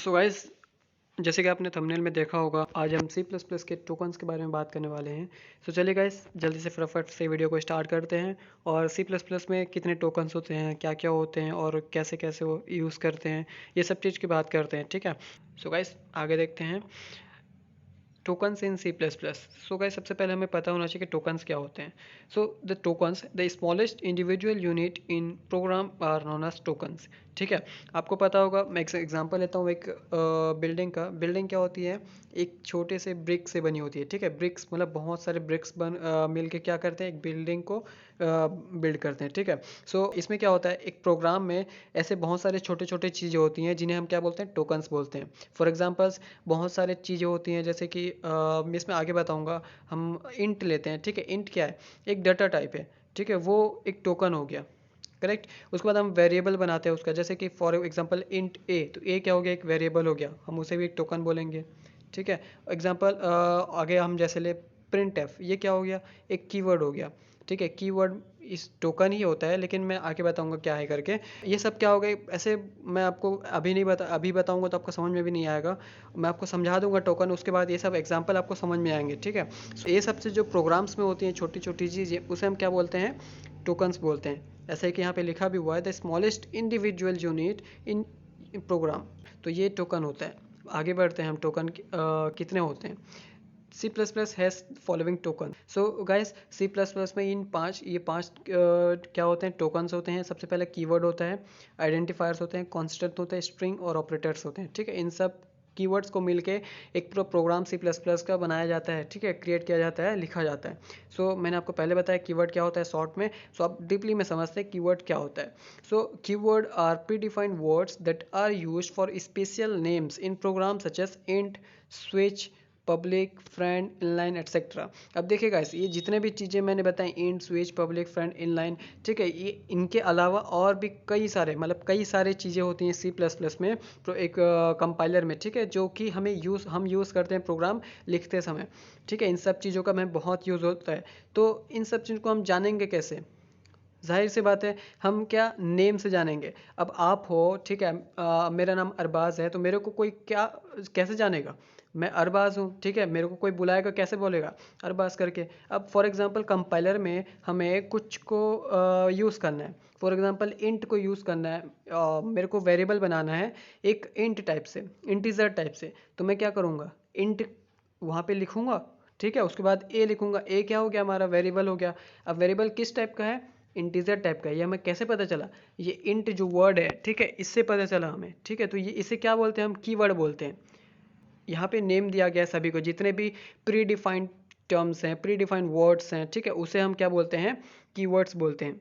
So guys, जैसे कि आपने थंबनेल में देखा होगा, आज हम सी प्लस प्लस के टोकन्स के बारे में बात करने वाले हैं। सो चलिए गाइस, जल्दी से फटाफट से वीडियो को स्टार्ट करते हैं। और सी प्लस प्लस में कितने टोकन्स होते हैं, क्या क्या होते हैं और कैसे कैसे वो यूज़ करते हैं, ये सब चीज़ की बात करते हैं, ठीक है। सो गाइस, आगे देखते हैं tokens in C plus plus. So guys, सबसे पहले हमें पता होना चाहिए कि टोकन्स क्या होते हैं। So the tokens, the smallest individual unit in program are known as tokens, ठीक है। आपको पता होगा, मैं एक एग्जांपल लेता हूँ एक बिल्डिंग का। बिल्डिंग क्या होती है? एक छोटे से ब्रिक से बनी होती है, ठीक है। ब्रिक्स मतलब बहुत सारे ब्रिक्स मिल के क्या करते हैं, एक बिल्डिंग को बिल्ड करते हैं, ठीक है। सो इसमें क्या होता है, एक प्रोग्राम में ऐसे बहुत सारे छोटे छोटे चीज़ें होती हैं जिन्हें हम क्या बोलते हैं, टोकन्स बोलते हैं। फॉर एग्जांपल्स, बहुत सारे चीज़ें होती हैं जैसे कि मैं इसमें आगे बताऊंगा। हम इंट लेते हैं, ठीक है। इंट क्या है? एक डाटा टाइप है, ठीक है। वो एक टोकन हो गया, करेक्ट। उसके बाद हम वेरिएबल बनाते हैं उसका, जैसे कि फॉर एग्जांपल इंट ए, तो ए क्या हो गया, एक वेरिएबल हो गया, हम उसे भी एक टोकन बोलेंगे, ठीक है। एग्जांपल आगे हम जैसे ले प्रिंट एफ, ये क्या हो गया, एक कीवर्ड हो गया, ठीक है। कीवर्ड इस टोकन ही होता है, लेकिन मैं आगे बताऊंगा क्या है करके। ये सब क्या हो गए ऐसे, मैं आपको अभी नहीं अभी बताऊंगा तो आपको समझ में भी नहीं आएगा। मैं आपको समझा दूंगा टोकन, उसके बाद ये सब एग्जांपल आपको समझ में आएंगे, ठीक है। ये सबसे जो प्रोग्राम्स में होती हैं छोटी छोटी चीज़ें, उसे हम क्या बोलते हैं, टोकन्स बोलते हैं। ऐसे कि यहाँ पे लिखा भी हुआ है, the smallest individual unit in program, तो ये टोकन होता है। आगे बढ़ते हैं हम, टोकन कितने होते हैं। C plus plus has following token. So guys, C plus plus में इन पांच क्या होते हैं, टोकन्स होते हैं। सबसे पहले कीवर्ड होता है, आइडेंटिफायर्स होते हैं, कॉन्स्टेंट होते हैं, स्ट्रिंग और ऑपरेटर्स होते हैं, ठीक है। इन सब कीवर्ड्स को मिलके एक पूरा प्रोग्राम सी प्लस प्लस का बनाया जाता है, ठीक है। क्रिएट किया जाता है, लिखा जाता है। सो मैंने आपको पहले बताया कीवर्ड क्या होता है शॉर्ट में। सो आप डीपली में समझते हैं कीवर्ड क्या होता है। So keyword are predefined words that are used for special names in program such as int, switch, public, friend, inline etcetera. अब देखिएगा, ये जितने भी चीज़ें मैंने बताई, int, switch, public, friend, inline, ठीक है, ये इनके अलावा और भी कई सारे, मतलब कई सारे चीज़ें होती हैं सी प्लस प्लस में, तो एक कंपाइलर में, ठीक है, जो कि हम यूज़ करते हैं प्रोग्राम लिखते समय, ठीक है। इन सब चीज़ों का हमें बहुत यूज़ होता है। तो इन सब चीज़ों को हम जानेंगे कैसे? जाहिर सी बात है, हम क्या नेम से जानेंगे। अब आप हो, ठीक है, मेरा नाम अरबाज़ है, तो मेरे को कोई क्या कैसे जानेगा? मैं अरबाज़ हूँ, ठीक है। मेरे को कोई बुलाएगा, कैसे बोलेगा? अरबाज़ करके। अब फॉर एग्जांपल कंपाइलर में हमें कुछ को यूज़ करना है। फॉर एग्जांपल इंट को यूज़ करना है, मेरे को वेरिएबल बनाना है एक इंट टाइप से, इंटीजर टाइप से। तो मैं क्या करूँगा, इंट वहाँ पे लिखूँगा, ठीक है। उसके बाद ए लिखूँगा, ए क्या हो गया, हमारा वेरिएबल हो गया। अब वेरिएबल किस टाइप का है? इंटीजर टाइप का है। ये हमें कैसे पता चला? ये इंट जो वर्ड है, ठीक है, इससे पता चला हमें, ठीक है। तो ये इसे क्या बोलते हैं, हम कीवर्ड बोलते हैं। यहाँ पे नेम दिया गया है सभी को, जितने भी प्री डिफाइंड टर्म्स हैं, प्री डिफाइंड वर्ड्स हैं, ठीक है, उसे हम क्या बोलते हैं, कीवर्ड्स बोलते हैं,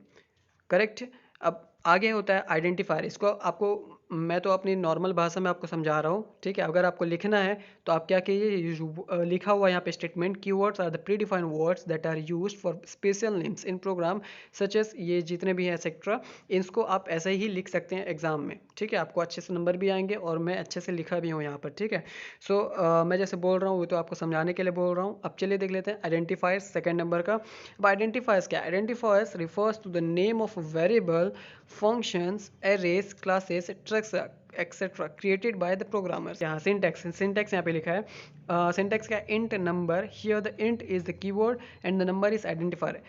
करेक्ट। अब आगे होता है आइडेंटिफायर। इसको आपको मैं तो अपनी नॉर्मल भाषा में आपको समझा रहा हूँ, ठीक है। अगर आपको लिखना है तो आप क्या कीजिए, लिखा हुआ यहाँ पे statement, keywords are the predefined words that are used for special names in program such as, ये जितने भी हैं एक्सेट्रा। इसको आप ऐसे ही लिख सकते हैं एग्जाम में, ठीक है। आपको अच्छे से नंबर भी आएंगे और मैं अच्छे से लिखा भी हूँ यहाँ पर, ठीक है। सो मैं जैसे बोल रहा हूँ वो तो आपको समझाने के लिए बोल रहा हूँ। अब चलिए देख लेते हैं आइडेंटिफायर्स, सेकंड नंबर का। अब आइडेंटिफायर्स क्या? Identifiers refers to the name of variable, functions, arrays, classes, etc. created by the programmers। यहाँ सिंटैक्स यहाँ पे लिखा है। सिंटैक्स क्या? Int number, here the int is the keyword and the number is identifier.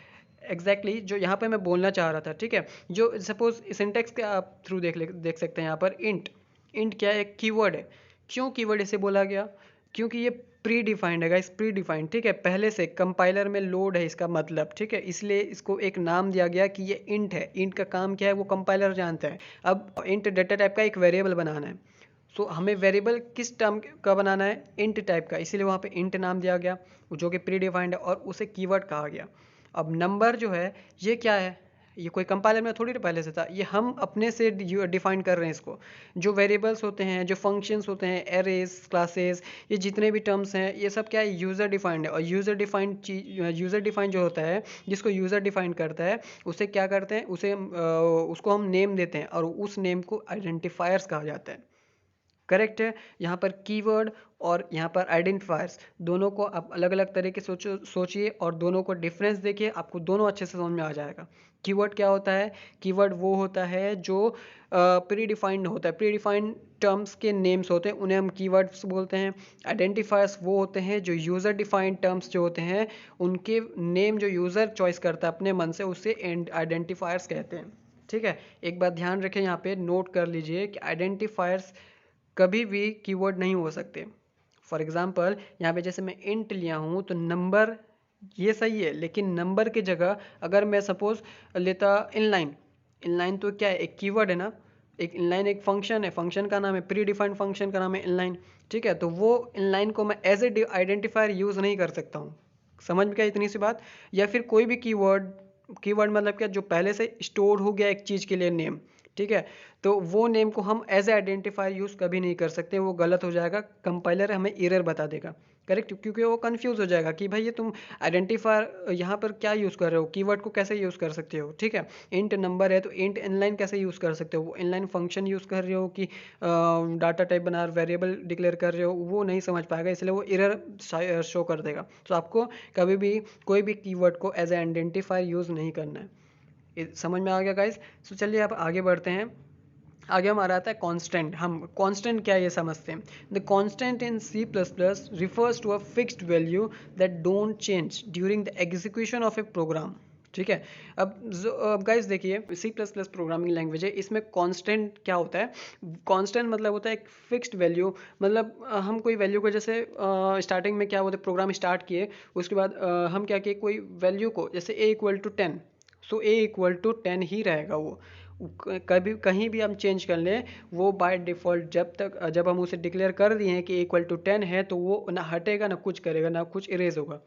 Exactly जो यहाँ पे मैं बोलना चाह रहा था, ठीक है। जो सपोज सिंटैक्स के आप थ्रू देख सकते हैं यहाँ पर, इंट, इंट क्या है, एक कीवर्ड है। क्यों कीवर्ड इसे बोला गया? क्योंकि ये प्री डिफाइंड है गाइस, प्री डिफाइंड, ठीक है। पहले से कंपाइलर में लोड है इसका मतलब, ठीक है। इसलिए इसको एक नाम दिया गया कि ये इंट है। इंट का काम क्या है, वो कंपाइलर जानता है। अब इंट डाटा टाइप का एक वेरिएबल बनाना है। सो हमें वेरिएबल किस टर्म का बनाना है? इंट टाइप का, इसीलिए वहाँ पे इंट नाम दिया गया, जो कि प्री डिफाइंड है, और उसे कीवर्ड कहा गया। अब नंबर जो है, ये क्या है? ये कोई कंपाइलर में थोड़ी पहले से था, ये हम अपने से डिफाइन कर रहे हैं इसको। जो वेरिएबल्स होते हैं, जो फंक्शंस होते हैं, एरेज, क्लासेस, ये जितने भी टर्म्स हैं, ये सब क्या है, यूज़र डिफाइंड है। और यूज़र डिफाइंड जो होता है, जिसको यूज़र डिफाइन करता है, उसे क्या करते हैं, उसको हम नेम देते हैं, और उस नेम को आइडेंटिफायर्स कहा जाता है, करेक्ट है। यहाँ पर कीवर्ड और यहाँ पर आइडेंटिफायर्स, दोनों को आप अलग अलग तरीके से सोचिए और दोनों को डिफरेंस देखिए, आपको दोनों अच्छे से समझ में आ जाएगा। कीवर्ड क्या होता है? कीवर्ड वो होता है जो प्री डिफाइंड होता है, प्री डिफाइंड टर्म्स के नेम्स होते हैं, उन्हें हम कीवर्ड्स बोलते हैं। आइडेंटिफायर्स वो होते हैं जो यूज़र डिफाइंड टर्म्स जो होते हैं, उनके नेम जो यूज़र चॉइस करता है अपने मन से, उसे आइडेंटिफायर्स कहते हैं। ठीक है, एक बात ध्यान रखें, यहाँ पे नोट कर लीजिए कि आइडेंटिफायर्स कभी भी कीवर्ड नहीं हो सकते। फॉर एग्जांपल यहाँ पे जैसे मैं इंट लिया हूँ तो नंबर ये सही है, लेकिन नंबर की जगह अगर मैं सपोज लेता इनलाइन, इनलाइन तो क्या है? एक कीवर्ड है ना। एक इनलाइन एक फंक्शन है, फंक्शन का नाम है, प्री डिफाइंड फंक्शन का नाम है इनलाइन। ठीक है, तो वो इनलाइन को मैं एज ए आइडेंटिफायर यूज़ नहीं कर सकता हूँ। समझ में क्या इतनी सी बात? या फिर कोई भी कीवर्ड, कीवर्ड मतलब क्या? जो पहले से स्टोर हो गया एक चीज़ के लिए नेम। ठीक है, तो वो नेम को हम एज ए आइडेंटिफायर यूज़ कभी नहीं कर सकते, वो गलत हो जाएगा, कंपाइलर हमें एरर बता देगा। करेक्ट, क्योंकि वो कंफ्यूज हो जाएगा कि भाई ये तुम आइडेंटिफायर यहाँ पर क्या यूज़ कर रहे हो, कीवर्ड को कैसे यूज़ कर सकते हो। ठीक है, इंट नंबर है तो इंट इनलाइन कैसे यूज़ कर सकते हो? वो इनलाइन फंक्शन यूज़ कर रहे हो कि डाटा टाइप बना वेरिएबल डिक्लेयर कर रहे हो, वो नहीं समझ पाएगा, इसलिए वो एरर शो कर देगा। तो आपको कभी भी कोई भी कीवर्ड को एज ए आइडेंटिफायर यूज़ नहीं करना है। समझ में आ गया गाइस? सो चलिए आप आगे बढ़ते हैं। आगे हमारा आता है कांस्टेंट। हम कांस्टेंट क्या है ये समझते हैं। The constant in C plus plus refers to a fixed value that don't change during the execution of a program. ठीक है, अब गाइस देखिए, C plus plus programming language है, इसमें कांस्टेंट क्या होता है? कांस्टेंट मतलब होता है एक फिक्स्ड वैल्यू, मतलब हम कोई वैल्यू को जैसे स्टार्टिंग में क्या बोलते हैं, प्रोग्राम स्टार्ट किए, उसके बाद हम क्या किए, कोई वैल्यू को जैसे A equal to 10, so A equal to 10 ही रहेगा वो, कभी कहीं भी हम चेंज कर लें वो बाय डिफ़ॉल्ट, जब हम उसे डिक्लेयर कर दिए हैं कि इक्वल टू 10 है, तो वो ना हटेगा ना कुछ करेगा ना कुछ इरेज होगा।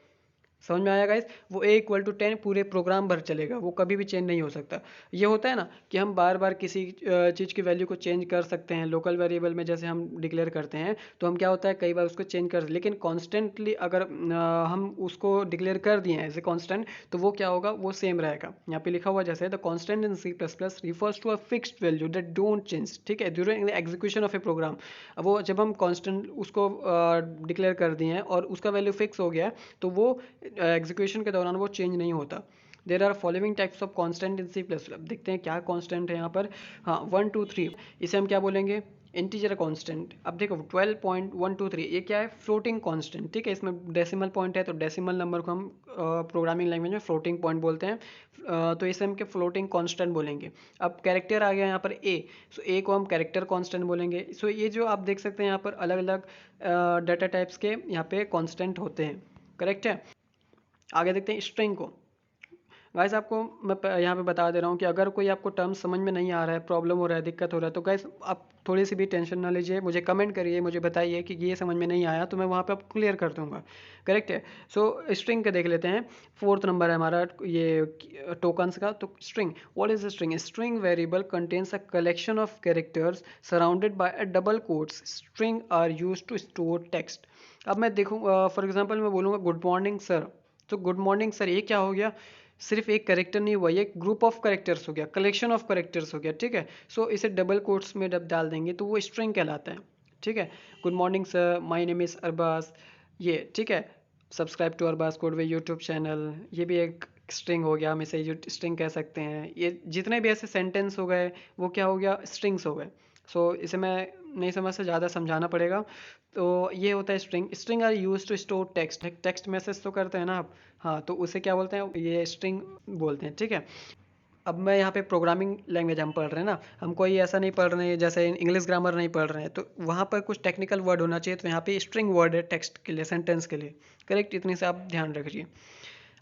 समझ में आया गाइस? वो ए इक्वल टू 10 पूरे प्रोग्राम भर चलेगा, वो कभी भी चेंज नहीं हो सकता। ये होता है ना कि हम बार बार किसी चीज़ की वैल्यू को चेंज कर सकते हैं, लोकल वेरिएबल में जैसे हम डिक्लेयर करते हैं, तो हम क्या होता है कई बार उसको चेंज कर, लेकिन कॉन्स्टेंटली अगर हम उसको डिक्लेयर कर दिए हैं एज ए कॉन्स्टेंट, तो वो क्या होगा, वो सेम रहेगा। यहाँ पे लिखा हुआ जैसे the constant in C plus plus refers to a fixed value that don't change. ठीक है, during the execution of a program. अब वो जब हम कॉन्स्टेंट उसको डिक्लेयर कर दिए हैं और उसका वैल्यू फिक्स हो गया है, तो वो एग्जीक्यूशन के दौरान वो चेंज नहीं होता। There are following types of constant in C plus. अब देखते हैं क्या कॉन्स्टेंट है यहाँ पर। हाँ, 1 2 3, इसे हम क्या बोलेंगे, इंटीजर कांस्टेंट। अब देखो 12.123 ये क्या है, फ्लोटिंग कांस्टेंट। ठीक है, इसमें डेसिमल पॉइंट है, तो डेसिमल नंबर को हम प्रोग्रामिंग लैंग्वेज में फ्लोटिंग पॉइंट बोलते हैं। तो इसे हम क्या फ्लोटिंग कांस्टेंट बोलेंगे। अब कैरेक्टर आ गया यहाँ पर ए, सो ए को हम कैरेक्टर कांस्टेंट बोलेंगे। सो ये जो आप देख सकते हैं यहाँ पर अलग अलग डाटा टाइप्स के यहाँ पे कांस्टेंट होते हैं। करेक्ट है, आगे देखते हैं स्ट्रिंग को। गाइस आपको मैं यहाँ पे बता दे रहा हूँ कि अगर कोई आपको टर्म समझ में नहीं आ रहा है, प्रॉब्लम हो रहा है, दिक्कत हो रहा है, तो गाइस आप थोड़ी सी भी टेंशन ना लीजिए, मुझे कमेंट करिए, मुझे बताइए कि ये समझ में नहीं आया, तो मैं वहाँ पे आपको क्लियर कर दूँगा। करेक्ट है। सो स्ट्रिंग का देख लेते हैं। 4th नंबर है हमारा ये टोकन्स का। तो string, what is string? String variable contains a collection of characters surrounded by a double quotes. String are used to store text. अब मैं देखूँ, फॉर एग्जांपल मैं बोलूँगा गुड मॉर्निंग सर, तो गुड मॉर्निंग सर ये क्या हो गया, सिर्फ एक करेक्टर नहीं हुआ, ये ग्रुप ऑफ करेक्टर्स हो गया, कलेक्शन ऑफ करेक्टर्स हो गया। ठीक है, सो इसे डबल कोट्स में जब डाल देंगे तो वो स्ट्रिंग कहलाता है। ठीक है, good morning sir, my name is Arbaz, ये ठीक है, subscribe to Arbaz Codeway YouTube channel, ये भी एक स्ट्रिंग हो गया, हम इसे स्ट्रिंग कह सकते हैं। ये जितने भी ऐसे सेंटेंस हो गए वो क्या हो गया, स्ट्रिंग्स हो गए। सो इसे मैं नहीं समझ से ज़्यादा समझाना पड़ेगा। तो ये होता है string. String are use to store text, text message तो करते हैं ना आप, हाँ, तो उसे क्या बोलते हैं, ये स्ट्रिंग बोलते हैं। ठीक है, अब मैं यहाँ पे प्रोग्रामिंग लैंग्वेज हम पढ़ रहे हैं ना, हम कोई ऐसा नहीं पढ़ रहे हैं जैसे इंग्लिश ग्रामर नहीं पढ़ रहे हैं, तो वहाँ पर कुछ टेक्निकल वर्ड होना चाहिए, तो यहाँ पे स्ट्रिंग वर्ड है टेक्स्ट के लिए, सेंटेंस के लिए। करेक्ट, इतनी से आप ध्यान रखिए।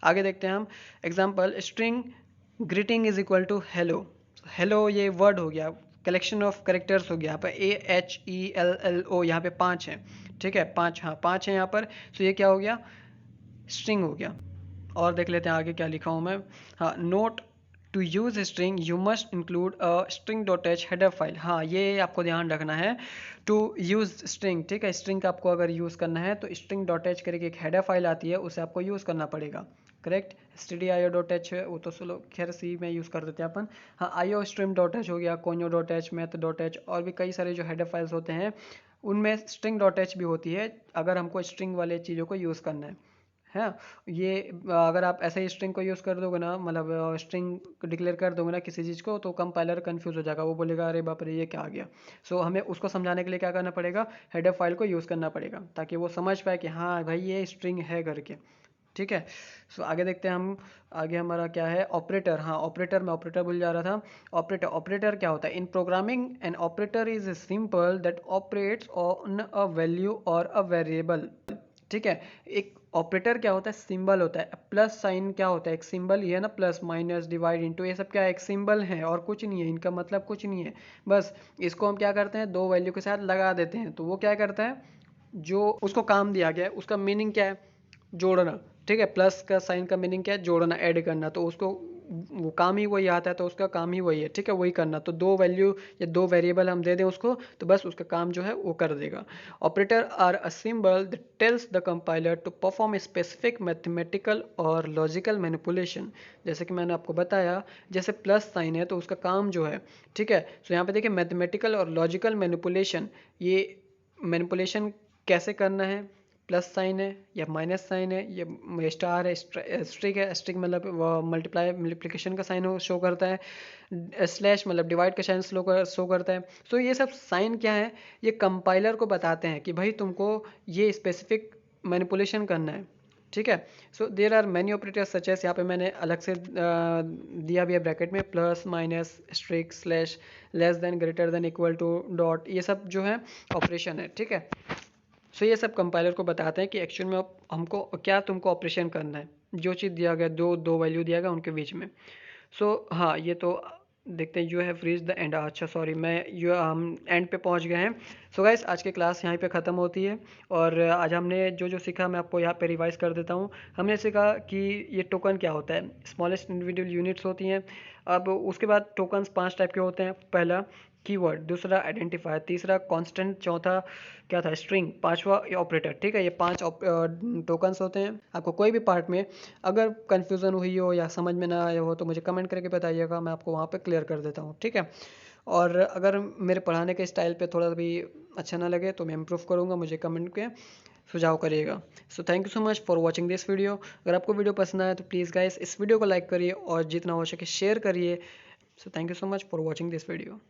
आगे देखते हैं हम example. String greeting is equal to hello. Hello ये वर्ड हो गया, कलेक्शन ऑफ करेक्टर्स हो गया, यहाँ पर AHELLO, यहाँ पे 5 है। ठीक है, 5, हाँ 5 है यहाँ पर। तो ये क्या हो गया, स्ट्रिंग हो गया। और देख लेते हैं आगे क्या लिखा हूँ मैं। हाँ, note to use string you must include a string dot H header file. हाँ, ये आपको ध्यान रखना है, टू यूज स्ट्रिंग। ठीक है, स्ट्रिंग का आपको अगर यूज़ करना है तो स्ट्रिंग डॉट एच करके एक हेडर फाइल आती है, उसे आपको यूज़ करना पड़ेगा। करेक्ट, stdio.h है वो तो चलो खैर सी में यूज़ कर देते हैं अपन। हाँ, iostream.h हो गया, conio.h, math.h, और भी कई सारे जो हेडर फाइल्स होते हैं उनमें स्ट्रिंग डॉट एच भी होती है अगर हमको स्ट्रिंग वाले चीज़ों को यूज़ करना है। ये अगर आप ऐसे ही स्ट्रिंग को यूज़ कर दोगे ना, मतलब स्ट्रिंग डिक्लेयर कर दोगे ना किसी चीज़ को, तो कंपाइलर कंफ्यूज हो जाएगा, वो बोलेगा अरे बाप रे ये क्या आ गया। सो हमें उसको समझाने के लिए क्या करना पड़ेगा, हेडर फाइल को यूज़ करना पड़ेगा ताकि वो समझ पाए कि हाँ भाई ये स्ट्रिंग है करके। ठीक है। सो आगे देखते हैं हम। आगे हमारा क्या है, ऑपरेटर। हाँ ऑपरेटर, मैं ऑपरेटर भूल जा रहा था। ऑपरेटर, ऑपरेटर क्या होता है, इन programming an operator is simple that operates on a value और अ वेरिएबल। ठीक है। एक ऑपरेटर क्या होता है, सिंबल होता है। प्लस साइन क्या होता है, एक सिंबल ही है ना, प्लस माइनस डिवाइड इंटू, ये सब क्या है, एक सिंबल है और कुछ नहीं है, इनका मतलब कुछ नहीं है। बस इसको हम क्या करते हैं, दो वैल्यू के साथ लगा देते हैं, तो वो क्या करता है, जो उसको काम दिया गया है उसका मीनिंग क्या है, जोड़ना। ठीक है। प्लस का साइन का मीनिंग क्या है, जोड़ना, ऐड करना, तो उसको वो काम ही वही आता है, तो उसका काम ही वही है। ठीक है, वही करना। तो दो वैल्यू या दो वेरिएबल हम दे दें उसको, तो बस उसका काम जो है वो कर देगा। Operator are a symbol that tells the compiler to perform specific mathematical और लॉजिकल मैनिपुलेशन। जैसे कि मैंने आपको बताया, जैसे प्लस साइन है तो उसका काम जो है, ठीक है, तो यहाँ पे देखिए मैथमेटिकल और लॉजिकल मैनिपुलेशन, ये मैनिपुलेशन कैसे करना है, प्लस साइन है या माइनस साइन है या स्टार है, स्ट्रिक है, स्ट्रिक मतलब मल्टीप्लाई मल्टीप्लिकेशन का साइन शो करता है, स्लैश मतलब डिवाइड का साइन शो करता है। सो ये सब साइन क्या है, ये कंपाइलर को बताते हैं कि भाई तुमको ये स्पेसिफिक मैनिपुलेशन करना है। ठीक है। So there are many operators such as, यहाँ पे मैंने अलग से दिया भी है ब्रैकेट में, प्लस माइनस स्ट्रिक slash less than greater than equal to dot, ये सब जो है ऑपरेशन है। ठीक है। सो ये सब कंपाइलर को बताते हैं कि एक्चुअल में हमको क्या तुमको ऑपरेशन करना है, जो चीज़ दिया गया, दो दो वैल्यू दिया गया उनके बीच में। सो हाँ ये तो देखते हैं, you have reach the end. अच्छा सॉरी, मैं यू हम एंड पे पहुंच गए हैं। सो गाइस आज की क्लास यहीं पे ख़त्म होती है, और आज हमने जो जो सीखा मैं आपको यहाँ पे रिवाइज कर देता हूँ। हमने सीखा कि ये टोकन क्या होता है, स्मॉलेस्ट इंडिविजुअल यूनिट्स होती हैं। अब उसके बाद टोकन्स 5 टाइप के होते हैं। पहला कीवर्ड, दूसरा आइडेंटिफायर, तीसरा कांस्टेंट, चौथा क्या था, स्ट्रिंग, पांचवा ऑपरेटर। ठीक है, ये 5 टोकन्स होते हैं। आपको कोई भी पार्ट में अगर कन्फ्यूज़न हुई हो या समझ में ना आया हो तो मुझे कमेंट करके बताइएगा, मैं आपको वहाँ पे क्लियर कर देता हूँ। ठीक है। और अगर मेरे पढ़ाने के स्टाइल पे थोड़ा भी अच्छा ना लगे तो मैं इम्प्रूव करूँगा, मुझे कमेंट के सुझाव करिएगा। So thank you so much for watching this video. अगर आपको वीडियो पसंद आए तो प्लीज़ गाइस इस वीडियो को लाइक करिए और जितना हो सके शेयर करिए। So thank you so much for watching this video.